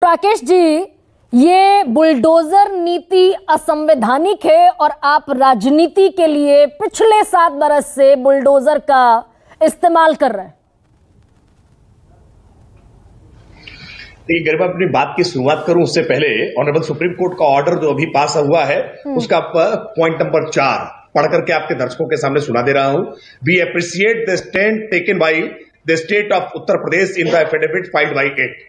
राकेश जी, ये बुलडोजर नीति असंवैधानिक है और आप राजनीति के लिए पिछले 7 बरस से बुलडोजर का इस्तेमाल कर रहे हैं। देखिए, अगर मैं अपनी बात की शुरुआत करूं उससे पहले ऑनरेबल सुप्रीम कोर्ट का ऑर्डर जो अभी पास हुआ है उसका पॉइंट नंबर 4 पढ़ करके आपके दर्शकों के सामने सुना दे रहा हूं। We appreciate the stand taken by the state of Uttar Pradesh in the affidavit filed by it.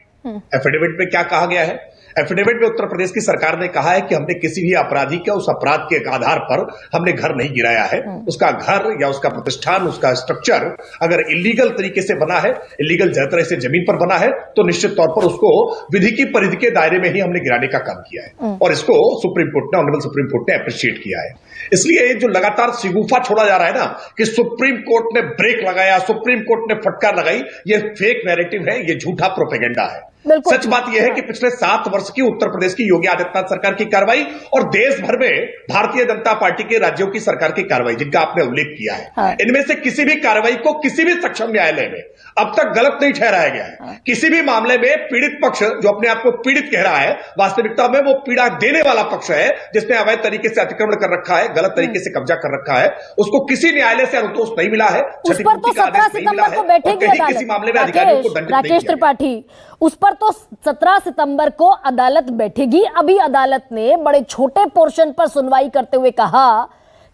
Affidavit में क्या कहा गया है? एफिडेविट में उत्तर प्रदेश की सरकार ने कहा है कि हमने किसी भी अपराधी के उस अपराध के आधार पर हमने घर नहीं गिराया है। उसका घर या उसका प्रतिष्ठान, उसका स्ट्रक्चर अगर इलीगल तरीके से बना है, इलीगल तरह से जमीन पर बना है, तो निश्चित तौर पर उसको विधि की परिधि के दायरे में ही हमने गिराने का काम किया है और इसको सुप्रीम कोर्ट ने, ऑनरेबल सुप्रीम कोर्ट ने अप्रिशिएट किया है। इसलिए जो लगातार शिगुफा छोड़ा जा रहा है ना कि सुप्रीम कोर्ट ने ब्रेक लगाया, सुप्रीम कोर्ट ने फटकार लगाई, ये फेक नैरेटिव है, ये झूठा प्रोपेगेंडा है। सच बात यह है कि पिछले 7 वर्ष की उत्तर प्रदेश की योगी आदित्यनाथ सरकार की कार्रवाई और देश भर में भारतीय जनता पार्टी के राज्यों की सरकार की कार्रवाई जिनका आपने उल्लेख किया है, इनमें से किसी भी कार्रवाई को किसी भी सक्षम न्यायालय में अब तक गलत नहीं ठहराया गया है। किसी भी मामले में पीड़ित पक्ष जो अपने आप को पीड़ित कह रहा है, वास्तविकता में वो पीड़ा देने वाला पक्ष है जिसने अवैध तरीके से अतिक्रमण कर रखा है, गलत तरीके से कब्जा कर रखा है, उसको किसी न्यायालय से अनुतोष नहीं मिला है। उस पर तो 17 सितंबर को बैठेगी किसी मामले में अधिकारियों को दंडित नहीं किया। राकेश त्रिपाठी, उस पर तो 17 सितंबर को अदालत बैठेगी। अभी अदालत ने बड़े छोटे पोर्शन पर सुनवाई करते हुए कहा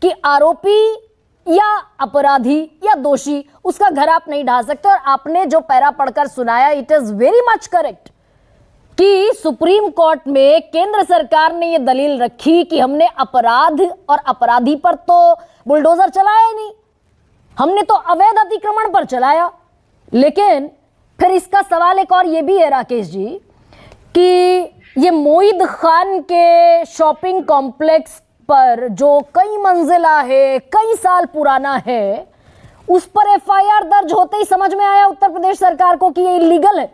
कि आरोपी या अपराधी या दोषी उसका घर आप नहीं ढा सकते। और आपने जो पैरा पढ़कर सुनाया, it is very much correct कि सुप्रीम कोर्ट में केंद्र सरकार ने यह दलील रखी कि हमने अपराध और अपराधी पर तो बुलडोजर चलाया ही नहीं, हमने तो अवैध अतिक्रमण पर चलाया। लेकिन फिर इसका सवाल एक और ये भी है राकेश जी कि ये मोईद खान के शॉपिंग कॉम्प्लेक्स पर जो कई मंजिला है, कई साल पुराना है, उस पर एफआईआर दर्ज होते ही समझ में आया उत्तर प्रदेश सरकार को कि ये इलीगल है।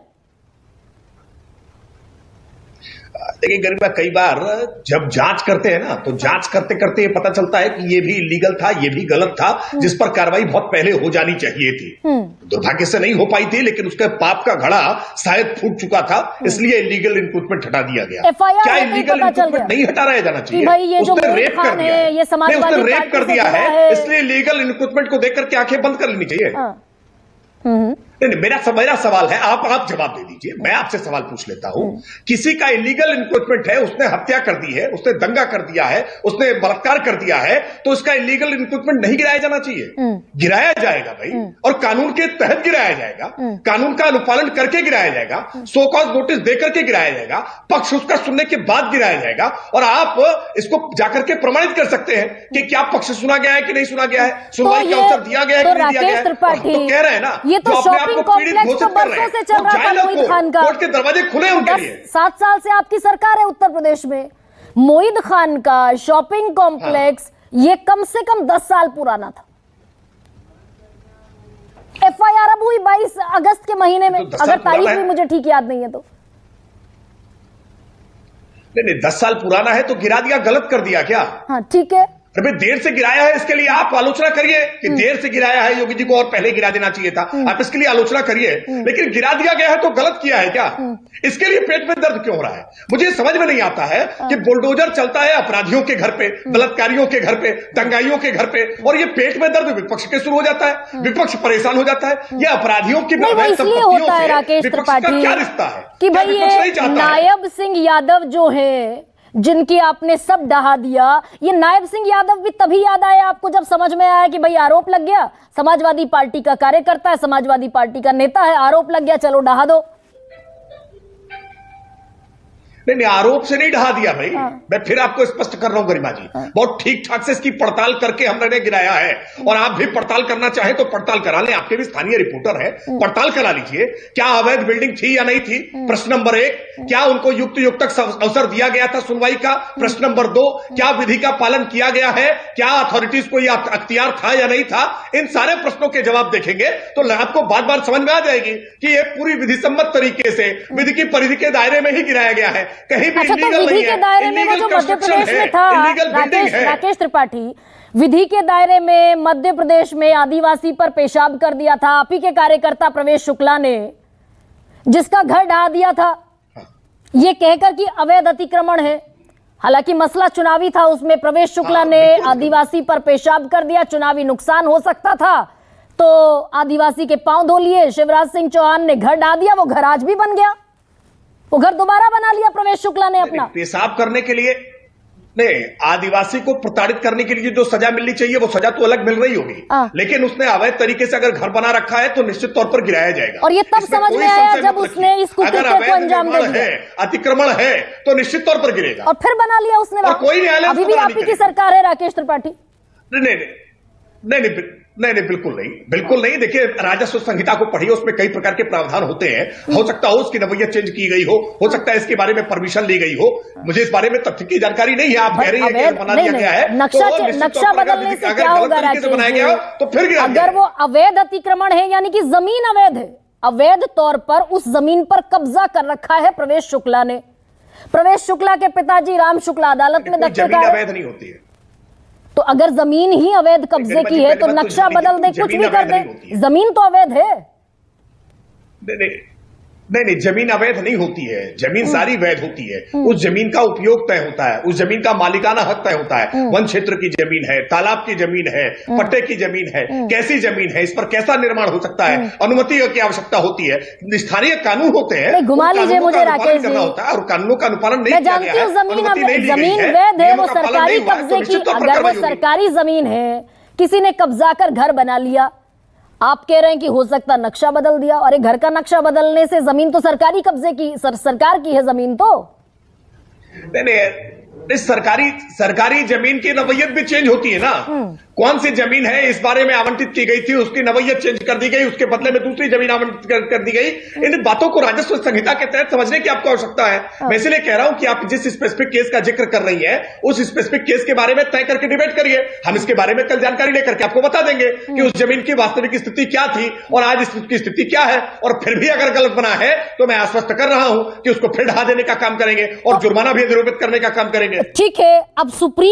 देखिए गरिमा, कई बार जब जांच करते हैं ना तो जांच करते करते ये पता चलता है कि ये भी इलीगल था, ये भी गलत था, जिस पर कार्रवाई बहुत पहले हो जानी चाहिए थी। दुर्भाग्य से नहीं हो पाई थी, लेकिन उसके पाप का घड़ा शायद फूट चुका था, इसलिए इलीगल इंक्रूटमेंट हटा दिया गया। क्या इलीगल इंक्रूटमेंट नहीं हटाया जाना चाहिए? उसने रेप कर दिया है, उसने रेप कर दिया है, इसलिए इलीगल इंक्रूटमेंट को देखकर के आंखें बंद कर लेनी चाहिए। मेरा सवाल है, आप जवाब दे दीजिए। मैं आपसे सवाल पूछ लेता हूं, किसी का इलीगल इंक्रोचमेंट है, उसने हत्या कर दी है, उसने दंगा कर दिया है, उसने बलात्कार कर दिया है, तो उसका इलीगल इंक्रोचमेंट नहीं गिराया जाना चाहिए? गिराया जाएगा भाई, और कानून के तहत गिराया जाएगा, कानून का अनुपालन करके गिराया जाएगा, सो कॉज नोटिस देकर के गिराया जाएगा, पक्ष उसका सुनने के बाद गिराया जाएगा। और आप इसको जाकर के प्रमाणित कर सकते हैं कि क्या पक्ष सुना गया है कि नहीं सुना गया है, सुनवाई का अवसर दिया गया है कि नहीं दिया गया है। तो कह रहे हैं ना, ये तो कॉम्प्लेक्स तो बरसों से चल रहा था मोईद खान का, कोर्ट के दरवाजे खुले उनके लिए। 7 साल से आपकी सरकार है उत्तर प्रदेश में। मोईद खान का शॉपिंग कॉम्प्लेक्स ये कम से कम 10 साल पुराना था। एफआईआर अब हुई 22 अगस्त के महीने में, अगर तारीख भी मुझे ठीक याद नहीं है तो। नहीं, 10 साल पुराना है तो गिरा दिया, गलत कर दिया क्या? हाँ ठीक है, अरे देर से गिराया है, इसके लिए आप आलोचना करिए कि देर से गिराया है, योगी जी को और पहले गिरा देना चाहिए था, आप इसके लिए आलोचना करिए। लेकिन गिरा दिया गया है तो गलत किया है क्या? इसके लिए पेट में दर्द क्यों हो रहा है? मुझे समझ में नहीं आता है कि बुलडोजर चलता है अपराधियों के घर पे, बलात्कारियों के घर पे, दंगाइयों के घर पे, और ये पेट में दर्द विपक्ष के शुरू हो जाता है, विपक्ष परेशान हो जाता है। ये अपराधियों की होता है राकेश त्रिपाठी क्या रिश्ता है कि भाई ये नायब सिंह यादव जो है, जिनकी आपने सब डहा दिया, ये नायब सिंह यादव भी तभी याद आया आपको जब समझ में आया कि भाई आरोप लग गया, समाजवादी पार्टी का कार्यकर्ता है, समाजवादी पार्टी का नेता है, आरोप लग गया, चलो डहा दो। नहीं, आरोप से नहीं ढहा दिया भाई। मैं फिर आपको स्पष्ट कर रहा हूं गरिमा जी, बहुत ठीक ठाक से इसकी पड़ताल करके हमने गिराया है, और आप भी पड़ताल करना चाहें तो पड़ताल करा लें, आपके भी स्थानीय रिपोर्टर है, पड़ताल करा लीजिए। क्या अवैध बिल्डिंग थी या नहीं थी? प्रश्न नंबर 1। क्या उनको युक्त अवसर दिया गया था सुनवाई का? प्रश्न नंबर 2। क्या विधि का पालन किया गया है? क्या अथॉरिटीज को यह अख्तियार था या नहीं था? इन सारे प्रश्नों के जवाब देखेंगे तो आपको बार बार समझ में आ जाएगी कि यह पूरी विधि सम्मत तरीके से विधि की परिधि के दायरे में ही गिराया गया है, कहीं भी अच्छा, तो विधि के दायरे में वो जो मध्य प्रदेश में था राकेश त्रिपाठी, विधि के दायरे में मध्य प्रदेश में आदिवासी पर पेशाब कर दिया था आप ही के कार्यकर्ता प्रवेश शुक्ला ने, जिसका घर ढहा दिया था, ये कहकर कि अवैध अतिक्रमण है। हालांकि मसला चुनावी था, उसमें प्रवेश शुक्ला ने आदिवासी पर पेशाब कर दिया, चुनावी नुकसान हो सकता था तो आदिवासी के पांव धो लिए। शिवराज सिंह चौहान ने घर ढा दिया, वो घर आज भी बन गया, वो घर दोबारा बना लिया प्रवेश शुक्ला ने अपना। पेशाब करने के लिए नहीं, आदिवासी को प्रताड़ित करने के लिए जो सजा मिलनी चाहिए वो सजा तो अलग मिल रही होगी, लेकिन उसने अवैध तरीके से अगर घर बना रखा है तो निश्चित तौर पर गिराया जाएगा। और ये तब समझ में आया जब उसने इस कुकृत्य को अंजाम दे दिया। अतिक्रमण है तो निश्चित तौर पर गिरेगा, और फिर बना लिया उसने। कोई न्यायालय अभी भी आप ही की सरकार है राकेश त्रिपाठी। नहीं, बिल्कुल नहीं, बिल्कुल नहीं। देखिए, राजस्व संहिता को पढ़िए, उसमें कई प्रकार के प्रावधान होते हैं। हो सकता हो उसकी नवैयत चेंज की गई हो सकता है इसके बारे में परमिशन ली गई हो, मुझे इस बारे में तथ्य की जानकारी नहीं है। आप कह रही है कि बना दिया गया है, नक्षा बदलने से क्या होगा राकेश जी? तो फिर अगर वो अवैध अतिक्रमण है, यानी कि जमीन अवैध है, अवैध तौर पर उस जमीन पर कब्जा कर रखा है प्रवेश शुक्ला ने। प्रवेश शुक्ला के पिताजी राम शुक्ला अदालत में जमीन अवैध नहीं होती है। तो अगर जमीन ही अवैध कब्जे की है तो नक्शा बदल दे, कुछ भी कर दे, जमीन तो अवैध है। नहीं, जमीन अवैध नहीं होती है, जमीन सारी वैध होती है। उस जमीन का उपयोग तय होता है, उस जमीन का मालिकाना हक तय होता है। वन क्षेत्र की जमीन है, तालाब की जमीन है, पट्टे की जमीन है, कैसी जमीन है, इस पर कैसा निर्माण हो सकता है, अनुमति की आवश्यकता होती है, स्थानीय कानून होते हैं। घुमा लीजिए मुझे राकेश जी, होता है और कानूनों का अनुपालन नहीं किया गया है। जमीन वैध है, वो सरकारी कब्जे की, अगर वो सरकारी जमीन है, किसी ने कब्जा कर घर बना लिया, आप कह रहे हैं कि हो सकता नक्शा बदल दिया। और घर का नक्शा बदलने से जमीन तो सरकारी कब्जे की, सरकार की है जमीन तो। नहीं, सरकारी जमीन की नवैयत भी चेंज होती है ना। कौन सी जमीन है इस बारे में आवंटित की गई थी, उसकी नवैयत चेंज कर दी गई, उसके बदले में दूसरी जमीन आवंटित कर दी गई। इन बातों को राजस्व संहिता के तहत समझने की आपको आवश्यकता है। मैं इसलिए कह रहा हूं कि आप जिस स्पेसिफिक केस का जिक्र कर रही हैं, उस स्पेसिफिक केस के बारे में तय करके डिबेट करिए। हम इसके बारे में कल जानकारी लेकर के आपको बता देंगे कि उस जमीन की वास्तविक स्थिति क्या थी और आज इसकी स्थिति क्या है। और फिर भी अगर गलत बना है तो मैं आश्वस्त कर रहा हूं कि उसको फिर ढहा देने का काम करेंगे और जुर्माना भी निरूपित करने का काम करेंगे। ठीक है, अब सुप्रीम